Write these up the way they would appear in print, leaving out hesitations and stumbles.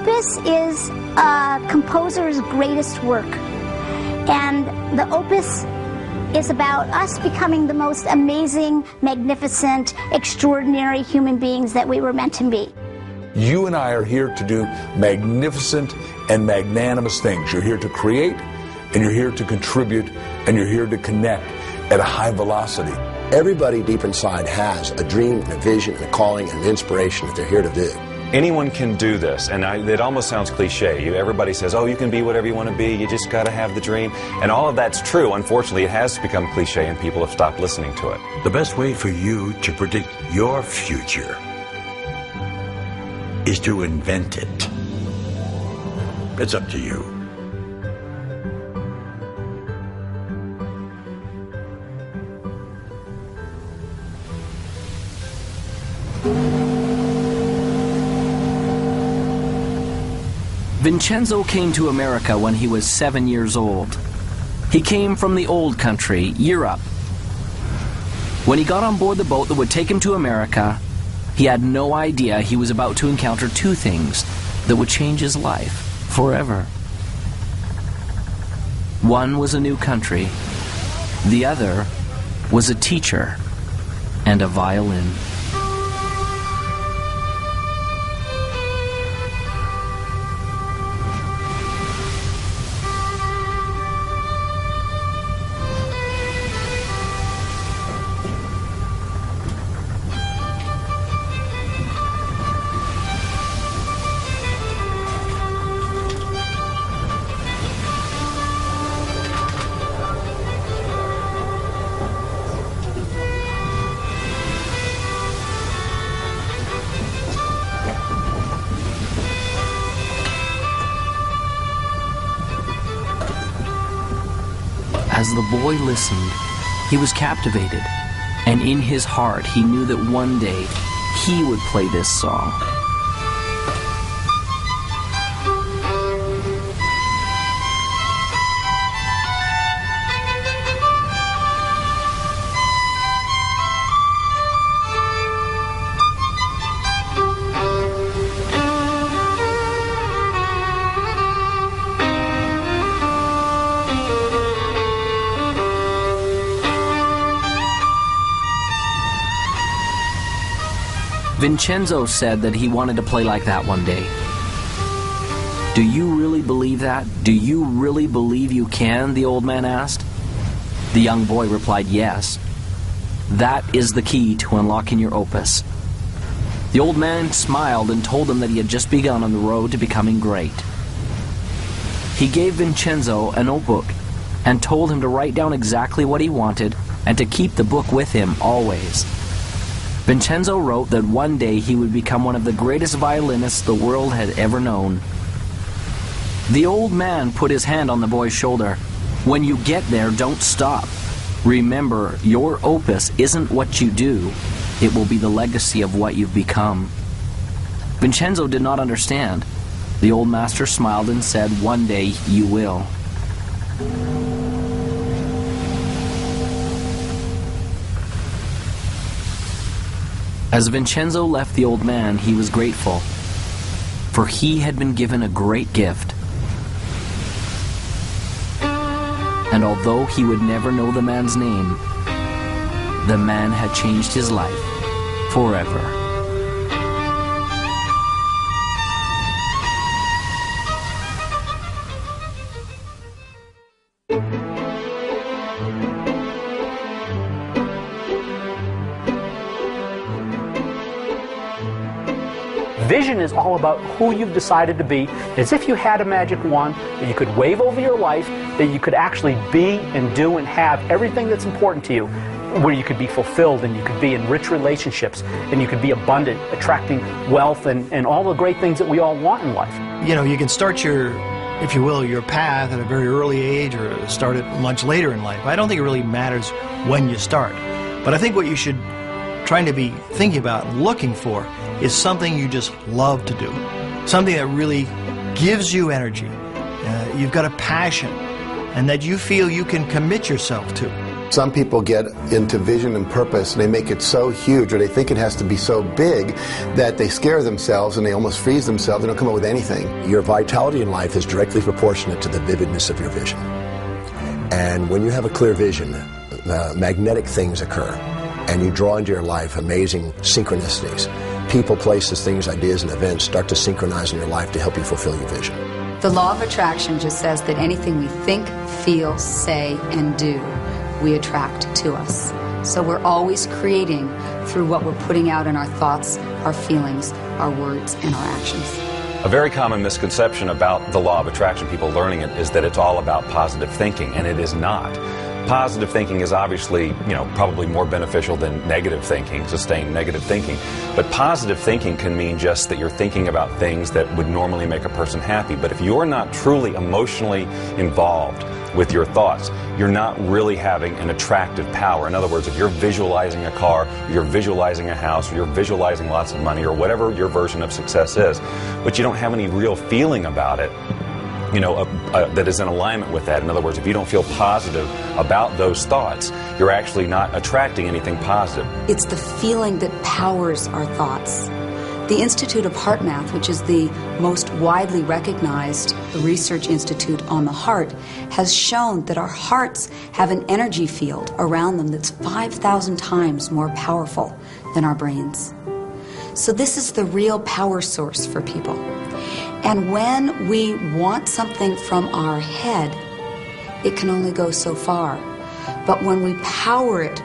Opus is a composer's greatest work, and the Opus is about us becoming the most amazing, magnificent, extraordinary human beings that we were meant to be. You and I are here to do magnificent and magnanimous things. You're here to create, and you're here to contribute, and you're here to connect at a high velocity. Everybody deep inside has a dream and a vision and a calling and an inspiration that they're here to do. Anyone can do this, and it almost sounds cliche. Everybody says, oh, you can be whatever you want to be, you just got to have the dream. And all of that's true. Unfortunately, it has become cliche, and people have stopped listening to it. The best way for you to predict your future is to invent it. It's up to you. Vincenzo came to America when he was 7 years old. He came from the old country, Europe. When he got on board the boat that would take him to America, he had no idea he was about to encounter two things that would change his life forever. One was a new country. The other was a teacher and a violin. As the boy listened, he was captivated, and in his heart he knew that one day he would play this song. Vincenzo said that he wanted to play like that one day. Do you really believe that? Do you really believe you can? The old man asked. The young boy replied, yes. That is the key to unlocking your opus. The old man smiled and told him that he had just begun on the road to becoming great. He gave Vincenzo a notebook and told him to write down exactly what he wanted and to keep the book with him always. Vincenzo wrote that one day he would become one of the greatest violinists the world had ever known. The old man put his hand on the boy's shoulder. When you get there, don't stop. Remember, your opus isn't what you do. It will be the legacy of what you've become. Vincenzo did not understand. The old master smiled and said, one day you will. As Vincenzo left the old man, he was grateful, for he had been given a great gift. And although he would never know the man's name, the man had changed his life forever. Vision is all about who you've decided to be. As if you had a magic wand that you could wave over your life, that you could actually be and do and have everything that's important to you, where you could be fulfilled and you could be in rich relationships and you could be abundant, attracting wealth and all the great things that we all want in life. You know, you can start your, if you will, your path at a very early age or start it much later in life. I don't think it really matters when you start. But I think what you should try to be thinking about and looking for is something you just love to do. Something that really gives you energy. You've got a passion and that you feel you can commit yourself to. Some people get into vision and purpose and they make it so huge, or they think it has to be so big, that they scare themselves and they almost freeze themselves. They don't come up with anything. Your vitality in life is directly proportionate to the vividness of your vision. And when you have a clear vision, magnetic things occur, and you draw into your life amazing synchronicities. People, places, things, ideas, and events start to synchronize in your life to help you fulfill your vision. The law of attraction just says that anything we think, feel, say, and do, we attract to us. So we're always creating through what we're putting out in our thoughts, our feelings, our words, and our actions. A very common misconception about the law of attraction, people learning it, is that it's all about positive thinking, and it is not. Positive thinking is obviously, probably more beneficial than negative thinking, sustained negative thinking. But positive thinking can mean just that you're thinking about things that would normally make a person happy. But if you're not truly emotionally involved with your thoughts, you're not really having an attractive power. In other words, if you're visualizing a car, or you're visualizing a house, or you're visualizing lots of money, or whatever your version of success is, but you don't have any real feeling about it, that is in alignment with that. In other words, if you don't feel positive about those thoughts, you're actually not attracting anything positive. It's the feeling that powers our thoughts. The Institute of Heart Math, which is the most widely recognized research institute on the heart, has shown that our hearts have an energy field around them that's 5,000 times more powerful than our brains. So this is the real power source for people. And when we want something from our head, it can only go so far. But when we power it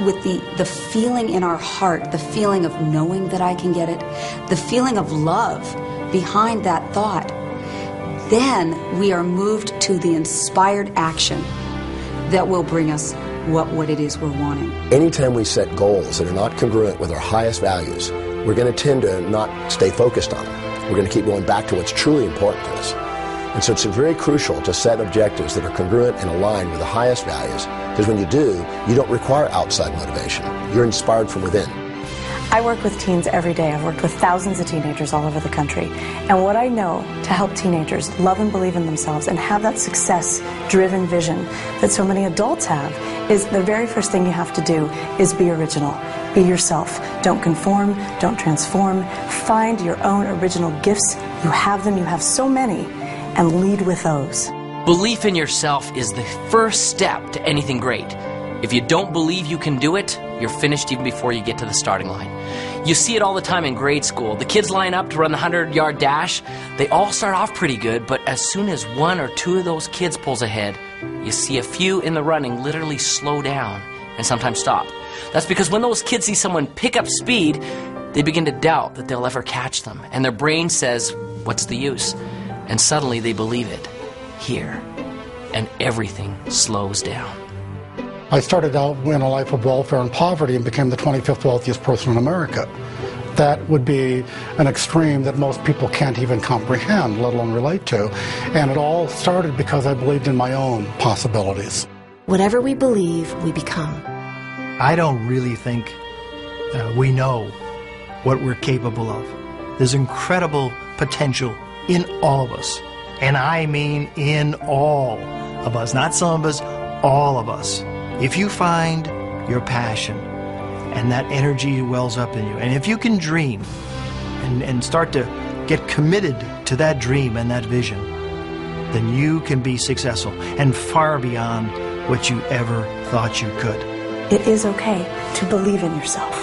with the feeling in our heart, the feeling of knowing that I can get it, the feeling of love behind that thought, then we are moved to the inspired action that will bring us what it is we're wanting. Anytime we set goals that are not congruent with our highest values, we're going to tend to not stay focused on them. We're going to keep going back to what's truly important to us. And so it's very crucial to set objectives that are congruent and aligned with the highest values, because when you do, you don't require outside motivation. You're inspired from within. I work with teens every day. I've worked with thousands of teenagers all over the country. And what I know to help teenagers love and believe in themselves and have that success-driven vision that so many adults have is the very first thing you have to do is be original. Be yourself. Don't conform. Don't transform. Find your own original gifts. You have them. You have so many. And lead with those. Belief in yourself is the first step to anything great. If you don't believe you can do it, you're finished even before you get to the starting line. You see it all the time in grade school. The kids line up to run the 100-yard dash. They all start off pretty good, but as soon as one or two of those kids pulls ahead, you see a few in the running literally slow down and sometimes stop. That's because when those kids see someone pick up speed, they begin to doubt that they'll ever catch them. And their brain says, what's the use? And suddenly they believe it. Here. And everything slows down. I started out in a life of welfare and poverty and became the 25th wealthiest person in America. That would be an extreme that most people can't even comprehend, let alone relate to. And it all started because I believed in my own possibilities. Whatever we believe, we become. I don't really think we know what we're capable of. There's incredible potential in all of us. And I mean in all of us, not some of us, all of us. If you find your passion and that energy wells up in you, and if you can dream and start to get committed to that dream and that vision, then you can be successful and far beyond what you ever thought you could. It is okay to believe in yourself.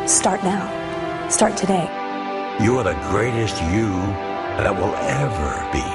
Start now. Start today. You are the greatest you that will ever be.